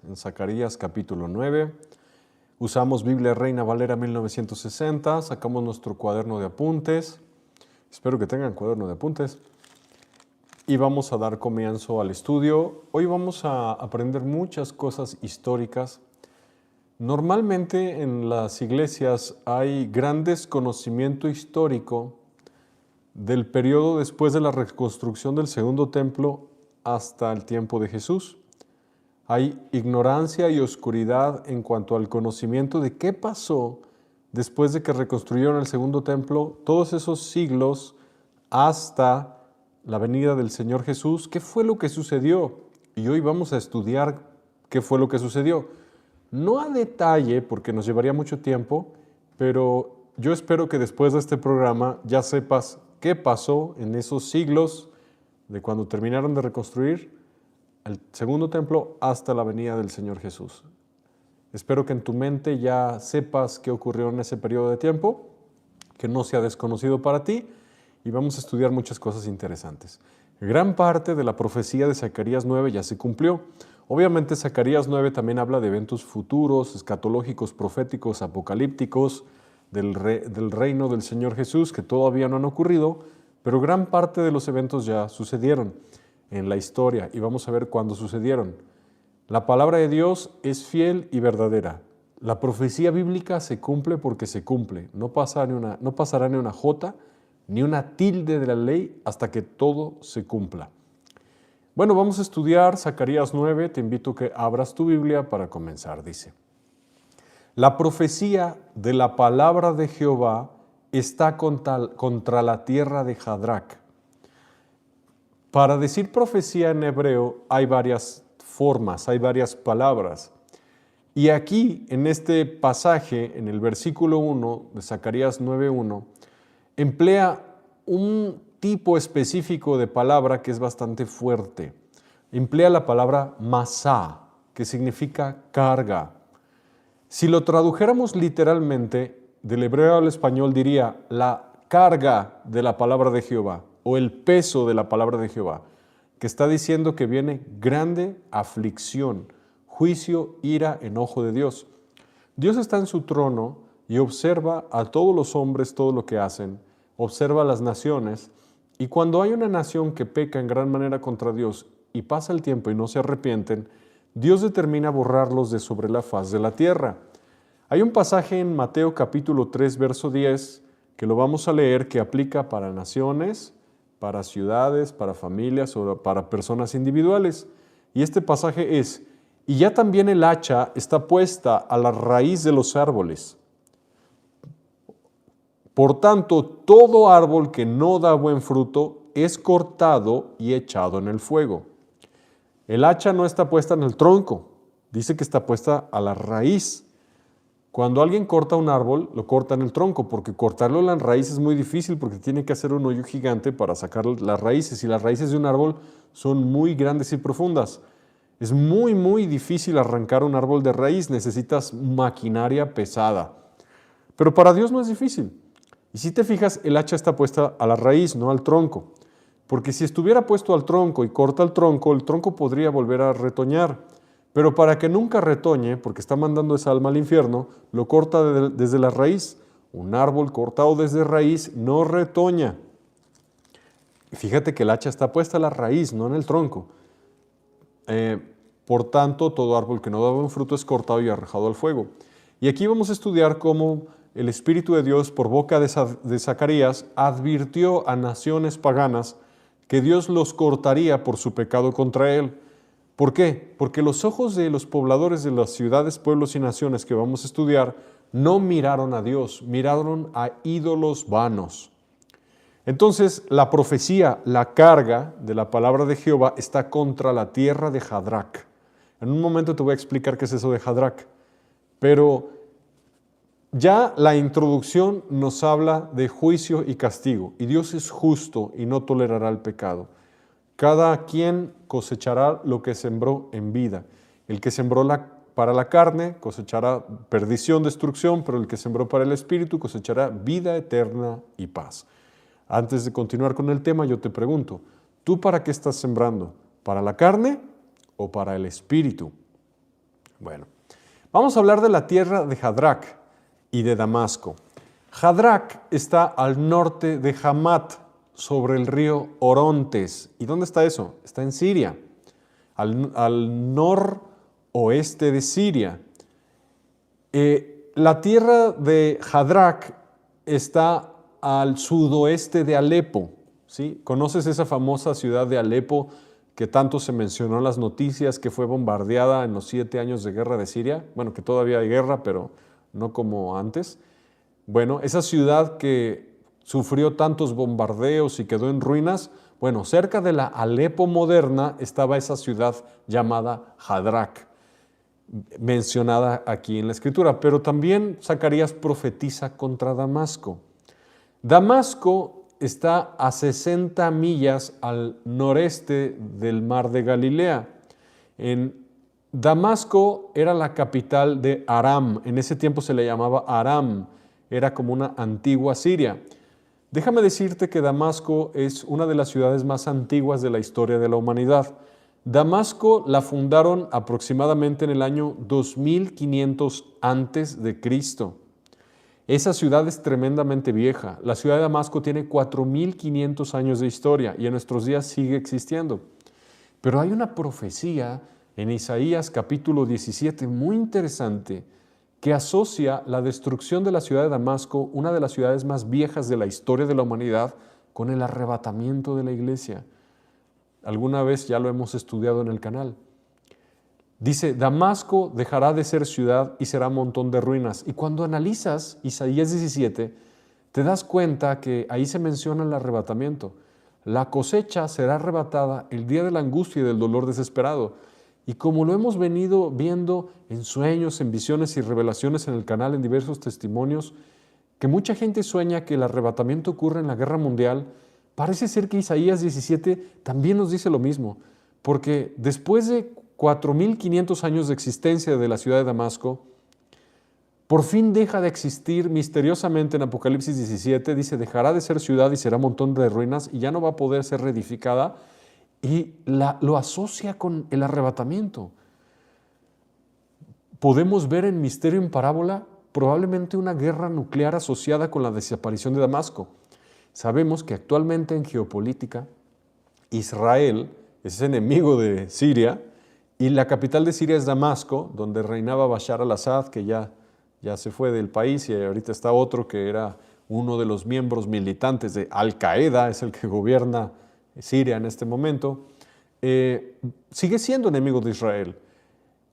en Zacarías capítulo 9. Usamos Biblia Reina Valera 1960, sacamos nuestro cuaderno de apuntes. Espero que tengan cuaderno de apuntes. Y vamos a dar comienzo al estudio. Hoy vamos a aprender muchas cosas históricas. Normalmente en las iglesias hay gran desconocimiento histórico del periodo después de la reconstrucción del segundo templo hasta el tiempo de Jesús. Hay ignorancia y oscuridad en cuanto al conocimiento de qué pasó después de que reconstruyeron el segundo templo, todos esos siglos hasta la venida del Señor Jesús. ¿Qué fue lo que sucedió? Y hoy vamos a estudiar qué fue lo que sucedió. No a detalle, porque nos llevaría mucho tiempo, pero yo espero que después de este programa ya sepas qué pasó en esos siglos de cuando terminaron de reconstruir el segundo templo hasta la venida del Señor Jesús. Espero que en tu mente ya sepas qué ocurrió en ese periodo de tiempo, que no sea desconocido para ti, y vamos a estudiar muchas cosas interesantes. Gran parte de la profecía de Zacarías 9 ya se cumplió. Obviamente Zacarías 9 también habla de eventos futuros, escatológicos, proféticos, apocalípticos, del reino del Señor Jesús, que todavía no han ocurrido, pero gran parte de los eventos ya sucedieron en la historia y vamos a ver cuándo sucedieron. La palabra de Dios es fiel y verdadera. La profecía bíblica se cumple porque se cumple. No pasará ni una jota ni una tilde de la ley hasta que todo se cumpla. Bueno, vamos a estudiar Zacarías 9. Te invito a que abras tu Biblia para comenzar. Dice: la profecía de la palabra de Jehová está contra la tierra de Jadrac. Para decir profecía en hebreo hay varias formas, hay varias palabras. Y aquí, en este pasaje, en el versículo 1 de Zacarías 9:1, emplea un tipo específico de palabra que es bastante fuerte. Emplea la palabra masá, que significa carga. Si lo tradujéramos literalmente, del hebreo al español diría la carga de la palabra de Jehová, o el peso de la palabra de Jehová, que está diciendo que viene grande aflicción, juicio, ira, enojo de Dios. Dios está en su trono y observa a todos los hombres todo lo que hacen, observa a las naciones, y cuando hay una nación que peca en gran manera contra Dios y pasa el tiempo y no se arrepienten, Dios determina borrarlos de sobre la faz de la tierra. Hay un pasaje en Mateo capítulo 3, verso 10, que lo vamos a leer, que aplica para naciones, para ciudades, para familias o para personas individuales. Y este pasaje es: y ya también el hacha está puesta a la raíz de los árboles. Por tanto, todo árbol que no da buen fruto es cortado y echado en el fuego. El hacha no está puesta en el tronco, dice que está puesta a la raíz. Cuando alguien corta un árbol, lo corta en el tronco, porque cortarlo en la raíz es muy difícil, porque tiene que hacer un hoyo gigante para sacar las raíces, y las raíces de un árbol son muy grandes y profundas. Es muy difícil arrancar un árbol de raíz, necesitas maquinaria pesada. Pero para Dios no es difícil. Y si te fijas, el hacha está puesta a la raíz, no al tronco. Porque si estuviera puesto al tronco y corta el tronco podría volver a retoñar. Pero para que nunca retoñe, porque está mandando esa alma al infierno, lo corta desde la raíz. Un árbol cortado desde raíz no retoña. Fíjate que el hacha está puesta a la raíz, no en el tronco. Por tanto, todo árbol que no da buen fruto es cortado y arrojado al fuego. Y aquí vamos a estudiar cómo el Espíritu de Dios, por boca de Zacarías, advirtió a naciones paganas que Dios los cortaría por su pecado contra él. ¿Por qué? Porque los ojos de los pobladores de las ciudades, pueblos y naciones que vamos a estudiar no miraron a Dios, miraron a ídolos vanos. Entonces, la profecía, la carga de la palabra de Jehová está contra la tierra de Jadrac. En un momento te voy a explicar qué es eso de Jadrac, pero ya la introducción nos habla de juicio y castigo, y Dios es justo y no tolerará el pecado. Cada quien cosechará lo que sembró en vida. El que sembró para la carne cosechará perdición, destrucción, pero el que sembró para el espíritu cosechará vida eterna y paz. Antes de continuar con el tema, yo te pregunto, ¿tú para qué estás sembrando? ¿Para la carne o para el espíritu? Bueno, vamos a hablar de la tierra de Hadrac y de Damasco. Hadrac está al norte de Hamat, sobre el río Orontes. ¿Y dónde está eso? Está en Siria, al noroeste de Siria. La tierra de Hadrac está al sudoeste de Alepo, ¿sí? ¿Conoces esa famosa ciudad de Alepo que tanto se mencionó en las noticias, que fue bombardeada en los 7 años de guerra de Siria? Bueno, que todavía hay guerra, pero no como antes. Bueno, esa ciudad que sufrió tantos bombardeos y quedó en ruinas, bueno, cerca de la Alepo moderna estaba esa ciudad llamada Hadrac, mencionada aquí en la Escritura. Pero también Zacarías profetiza contra Damasco. Damasco está a 60 millas al noreste del mar de Galilea. Damasco era la capital de Aram. En ese tiempo se le llamaba Aram. Era como una antigua Siria. Déjame decirte que Damasco es una de las ciudades más antiguas de la historia de la humanidad. Damasco la fundaron aproximadamente en el año 2500 antes de Cristo. Esa ciudad es tremendamente vieja. La ciudad de Damasco tiene 4500 años de historia y en nuestros días sigue existiendo. Pero hay una profecía en Isaías capítulo 17 muy interesante que asocia la destrucción de la ciudad de Damasco, una de las ciudades más viejas de la historia de la humanidad, con el arrebatamiento de la iglesia. Alguna vez ya lo hemos estudiado en el canal. Dice, Damasco dejará de ser ciudad y será montón de ruinas. Y cuando analizas Isaías 17, te das cuenta que ahí se menciona el arrebatamiento. La cosecha será arrebatada el día de la angustia y del dolor desesperado. Y como lo hemos venido viendo en sueños, en visiones y revelaciones en el canal, en diversos testimonios, que mucha gente sueña que el arrebatamiento ocurre en la guerra mundial, parece ser que Isaías 17 también nos dice lo mismo, porque después de 4500 años de existencia de la ciudad de Damasco, por fin deja de existir misteriosamente en Apocalipsis 17, dice, dejará de ser ciudad y será montón de ruinas y ya no va a poder ser reedificada, y lo asocia con el arrebatamiento. Podemos ver en Misterio en Parábola probablemente una guerra nuclear asociada con la desaparición de Damasco. Sabemos que actualmente en geopolítica Israel es enemigo de Siria y la capital de Siria es Damasco, donde reinaba Bashar al-Assad, que ya se fue del país, y ahorita está otro que era uno de los miembros militantes de Al-Qaeda, es el que gobierna Siria en este momento. Sigue siendo enemigo de Israel.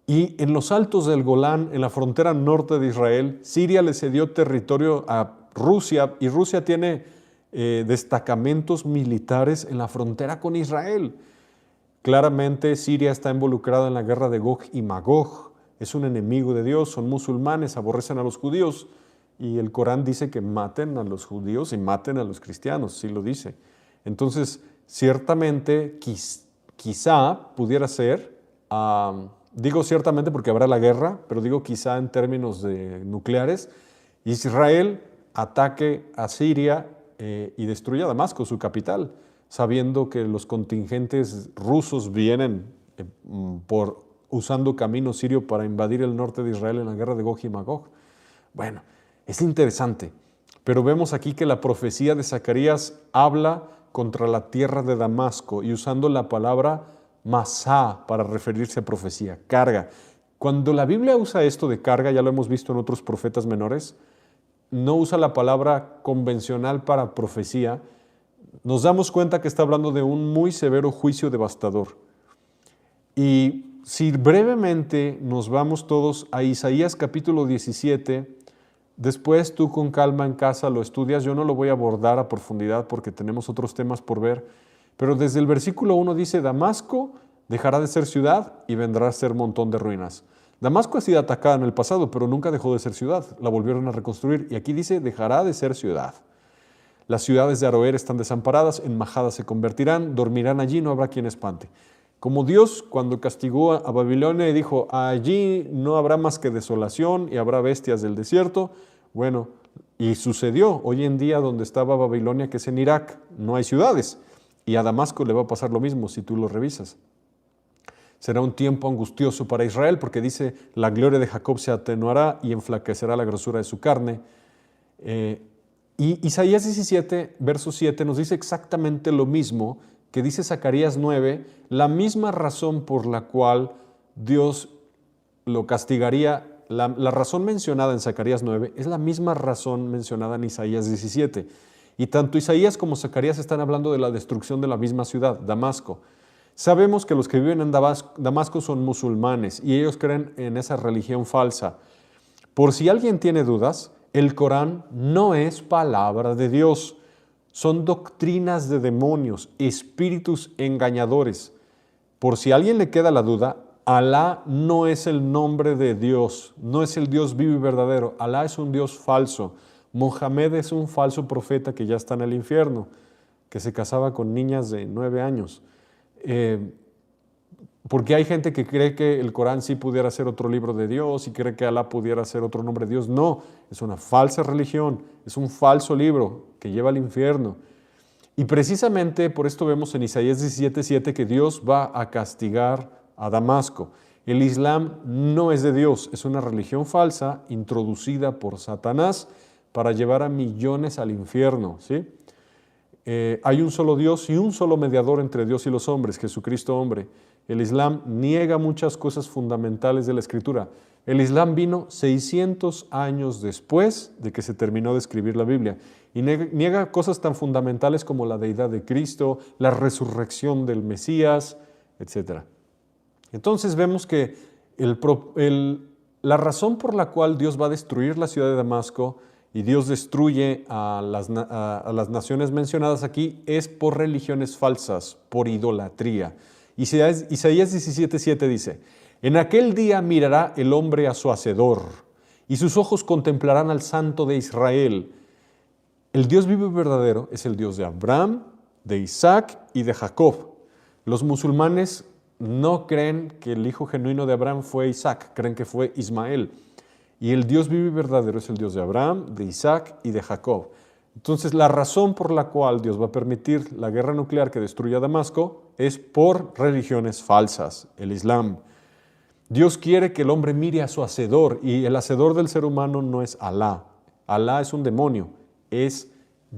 Y en los altos del Golán, en la frontera norte de Israel, Siria le cedió territorio a Rusia y Rusia tiene destacamentos militares en la frontera con Israel. Claramente Siria está involucrada en la guerra de Gog y Magog. Es un enemigo de Dios, son musulmanes, aborrecen a los judíos y el Corán dice que maten a los judíos y maten a los cristianos, sí lo dice. Entonces, ciertamente, quizá pudiera ser, digo ciertamente porque habrá la guerra, pero digo quizá en términos de nucleares, Israel ataque a Siria y destruya Damasco, su capital, sabiendo que los contingentes rusos vienen usando camino sirio para invadir el norte de Israel en la guerra de Gog y Magog. Bueno, es interesante, pero vemos aquí que la profecía de Zacarías habla contra la tierra de Damasco y usando la palabra masá para referirse a profecía, carga. Cuando la Biblia usa esto de carga, ya lo hemos visto en otros profetas menores, no usa la palabra convencional para profecía, nos damos cuenta que está hablando de un muy severo juicio devastador. Y si brevemente nos vamos todos a Isaías capítulo 17, después tú con calma en casa lo estudias, yo no lo voy a abordar a profundidad porque tenemos otros temas por ver, pero desde el versículo 1 dice, Damasco dejará de ser ciudad y vendrá a ser montón de ruinas. Damasco ha sido atacada en el pasado, pero nunca dejó de ser ciudad, la volvieron a reconstruir y aquí dice, dejará de ser ciudad. Las ciudades de Aroer están desamparadas, en majadas se convertirán, dormirán allí, no habrá quien espante. Como Dios cuando castigó a Babilonia y dijo, allí no habrá más que desolación y habrá bestias del desierto, bueno, y sucedió. Hoy en día donde estaba Babilonia, que es en Irak, no hay ciudades, y a Damasco le va a pasar lo mismo si tú lo revisas. Será un tiempo angustioso para Israel porque dice, la gloria de Jacob se atenuará y enflaquecerá la grosura de su carne. Y Isaías 17, verso 7 nos dice exactamente lo mismo que dice Zacarías 9, la misma razón por la cual Dios lo castigaría. La razón mencionada en Zacarías 9 es la misma razón mencionada en Isaías 17. Y tanto Isaías como Zacarías están hablando de la destrucción de la misma ciudad, Damasco. Sabemos que los que viven en Damasco son musulmanes y ellos creen en esa religión falsa. Por si alguien tiene dudas, el Corán no es palabra de Dios. Son doctrinas de demonios, espíritus engañadores. Por si a alguien le queda la duda, Alá no es el nombre de Dios, no es el Dios vivo y verdadero. Alá es un Dios falso. Mohamed es un falso profeta que ya está en el infierno, que se casaba con niñas de 9 años. Porque hay gente que cree que el Corán sí pudiera ser otro libro de Dios y cree que Alá pudiera ser otro nombre de Dios. No, es una falsa religión, es un falso libro que lleva al infierno. Y precisamente por esto vemos en Isaías 17:7 que Dios va a castigar a Damasco. El Islam no es de Dios, es una religión falsa introducida por Satanás para llevar a millones al infierno, ¿sí? Hay un solo Dios y un solo mediador entre Dios y los hombres, Jesucristo hombre. El Islam niega muchas cosas fundamentales de la Escritura. El Islam vino 600 años después de que se terminó de escribir la Biblia y niega cosas tan fundamentales como la deidad de Cristo, la resurrección del Mesías, etc. Entonces vemos que la razón por la cual Dios va a destruir la ciudad de Damasco y Dios destruye a las naciones mencionadas aquí es por religiones falsas, por idolatría. Isaías 17:7 dice, en aquel día mirará el hombre a su Hacedor y sus ojos contemplarán al Santo de Israel. El Dios vivo y verdadero es el Dios de Abraham, de Isaac y de Jacob. Los musulmanes no creen que el hijo genuino de Abraham fue Isaac, creen que fue Ismael. Y el Dios vivo y verdadero es el Dios de Abraham, de Isaac y de Jacob. Entonces, la razón por la cual Dios va a permitir la guerra nuclear que destruya Damasco es por religiones falsas, el Islam. Dios quiere que el hombre mire a su Hacedor y el Hacedor del ser humano no es Alá. Alá es un demonio, es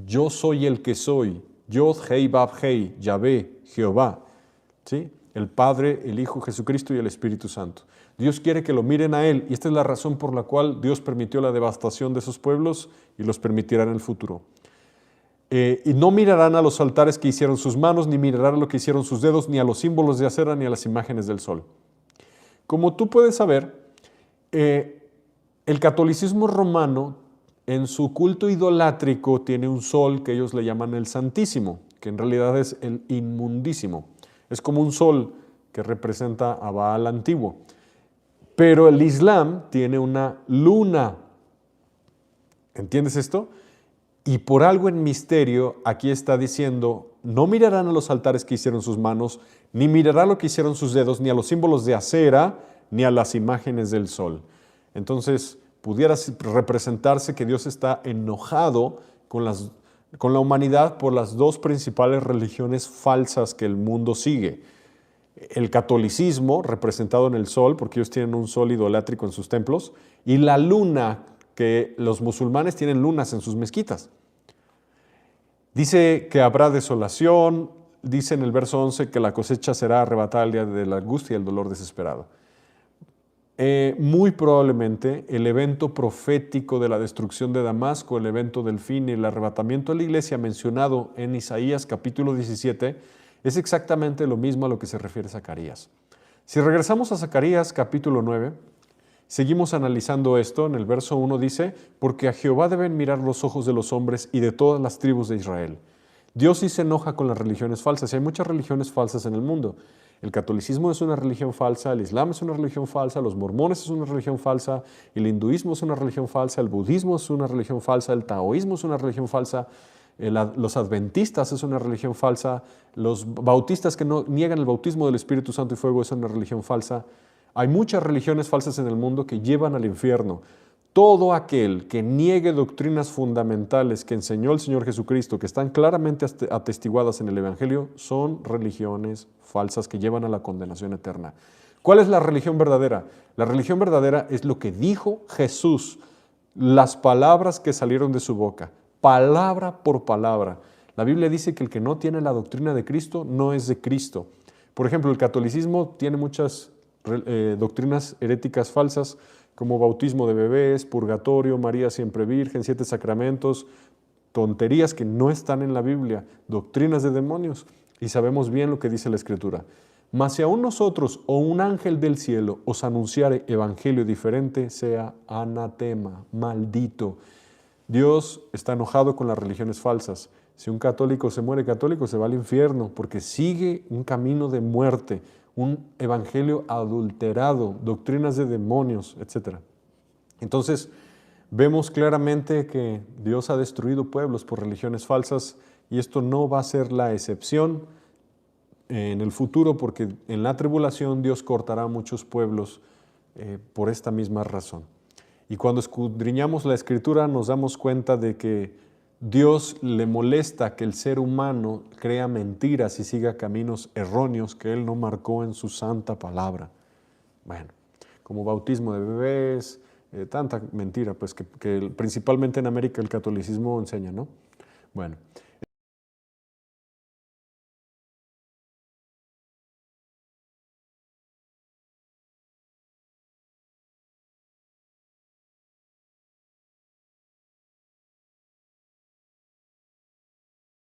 yo soy el que soy, Yod, Hei, Bab, Hei, Yahvé, Jehová. ¿Sí? El Padre, el Hijo, Jesucristo y el Espíritu Santo. Dios quiere que lo miren a Él y esta es la razón por la cual Dios permitió la devastación de esos pueblos y los permitirá en el futuro. Y no mirarán a los altares que hicieron sus manos, ni mirarán a lo que hicieron sus dedos, ni a los símbolos de acera, ni a las imágenes del sol. Como tú puedes saber, el catolicismo romano en su culto idolátrico tiene un sol que ellos le llaman el Santísimo, que en realidad es el Inmundísimo. Es como un sol que representa a Baal antiguo. Pero el Islam tiene una luna. ¿Entiendes esto? Y por algo en misterio, aquí está diciendo, no mirarán a los altares que hicieron sus manos, ni mirarán lo que hicieron sus dedos, ni a los símbolos de acera, ni a las imágenes del sol. Entonces, pudiera representarse que Dios está enojado con la humanidad por las dos principales religiones falsas que el mundo sigue. El catolicismo, representado en el sol, porque ellos tienen un sol idolátrico en sus templos, y la luna, que los musulmanes tienen lunas en sus mezquitas. Dice que habrá desolación, dice en el verso 11 que la cosecha será arrebatada al día de la angustia y el dolor desesperado. Muy probablemente el evento profético de la destrucción de Damasco, el evento del fin y el arrebatamiento de la iglesia mencionado en Isaías capítulo 17, es exactamente lo mismo a lo que se refiere Zacarías. Si regresamos a Zacarías capítulo 9, seguimos analizando esto. En el verso 1 dice, porque a Jehová deben mirar los ojos de los hombres y de todas las tribus de Israel. Dios sí se enoja con las religiones falsas y hay muchas religiones falsas en el mundo. El catolicismo es una religión falsa, el islam es una religión falsa, los mormones es una religión falsa, el hinduismo es una religión falsa, el budismo es una religión falsa, el taoísmo es una religión falsa, los adventistas es una religión falsa, los bautistas que no niegan el bautismo del Espíritu Santo y fuego es una religión falsa. Hay muchas religiones falsas en el mundo que llevan al infierno. todo aquel que niegue doctrinas fundamentales que enseñó el Señor Jesucristo, que están claramente atestiguadas en el Evangelio, son religiones falsas que llevan a la condenación eterna. ¿Cuál es la religión verdadera? La religión verdadera es lo que dijo Jesús, las palabras que salieron de su boca, palabra por palabra. La Biblia dice que el que no tiene la doctrina de Cristo no es de Cristo. Por ejemplo, el catolicismo tiene muchas doctrinas heréticas falsas, como bautismo de bebés, purgatorio, María siempre virgen, 7 sacramentos, tonterías que no están en la Biblia, doctrinas de demonios, y sabemos bien lo que dice la Escritura. Mas si aún nosotros o un ángel del cielo os anunciare evangelio diferente, sea anatema, maldito. Dios está enojado con las religiones falsas. Si un católico se muere católico, se va al infierno porque sigue un camino de muerte, un evangelio adulterado, doctrinas de demonios, etc. Entonces, vemos claramente que Dios ha destruido pueblos por religiones falsas y esto no va a ser la excepción en el futuro, porque en la tribulación Dios cortará muchos pueblos por esta misma razón. Y cuando escudriñamos la Escritura nos damos cuenta de que Dios le molesta que el ser humano crea mentiras y siga caminos erróneos que Él no marcó en su santa palabra. Bueno, como bautismo de bebés, tanta mentira, pues que principalmente en América el catolicismo enseña, ¿no? Bueno,